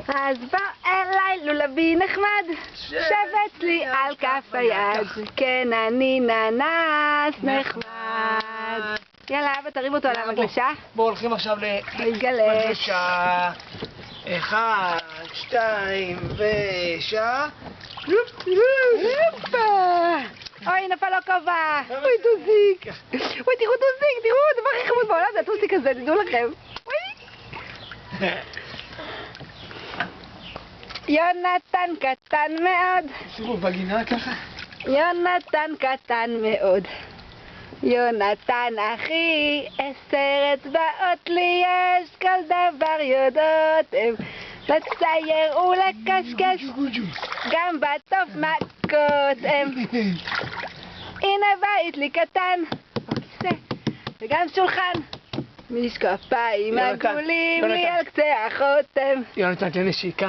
אז בוא אליי לולבי נחמד, שב אצלי על כף היד, כן אני ננס נחמד. יאללה אבא תריב אותו על המגלשה. בואו הולכים עכשיו למגלשה. 1, 2 ושעה. אוי נפל לו כובע. אוי טוסיק. אוי תראו טוסיק, תראו הדבר הכי חמוד בעולם זה הטוסיק הזה, תדעו לכם. יונתן קטן מאוד. סיבוב בגינה ככה. יונתן קטן מאוד. יונתן אחי, 10 אצבעות לי יש, כל דבר יודעות הם לצייר ולקשקש, גם בטוב מכות הם. הנה בית לי קטן, כיסא וגם שולחן, משקפיים עגולים לי על קצה החותם. יונתן תן נשיקה.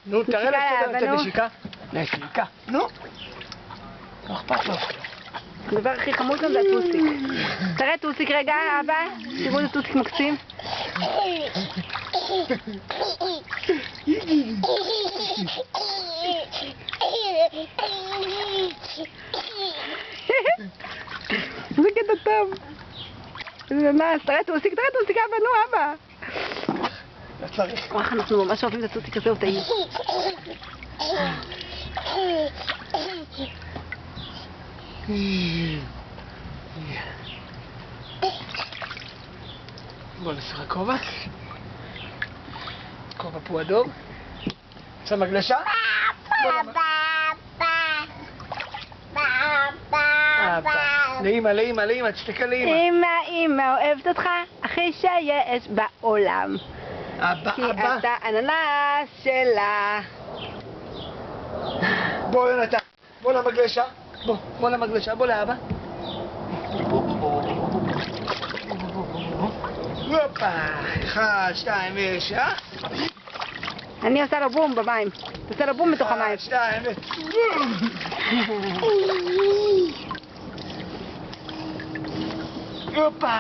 נו תראה לו קצת נשיקה. נשיקה. נו. לא אכפת לו. הדבר הכי חמוד גם זה הטוסיק. תראה טוסיק רגע אבא, תראו איזה טוסיק מקסים. זה קטע טוב. זה נס, תראה טוסיק אבא, נו אבא. לא צריך. וואח, אנחנו ממש אוהבים את הטוסיק הזה, הוא טעים. בוא נשחק כובע. כובע פה אדום. עכשיו מגלשה. לאמא, תסתכל לאמא. אמא אוהבת אותך, הכי שיש בעולם. כי אתה אננס שלה. בוא יונתן, בוא למגלשה. בוא למגלשה, בוא לאבא. הופה, 1, 2 ושעה. אני עושה לו בום במים. תעשה לו בום בתוך המים. 1, 2 ובום. הופה.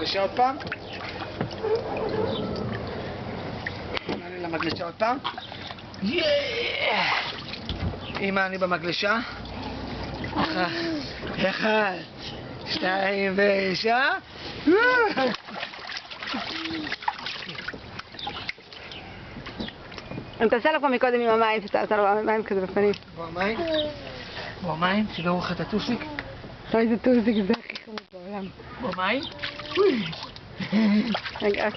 למגלשה עוד פעם. נעלה למגלשה עוד פעם. אמא, אני במגלשה. 1, 2 ושעה. אני תעשה לו פה מקודם עם המים, שתעשה לו מים כזה בפנים. בוא מים, שלא אורך את הטוסיק. אוי זה טוסיק, זה הכי חמוד בעולם. בוא מים. רגע.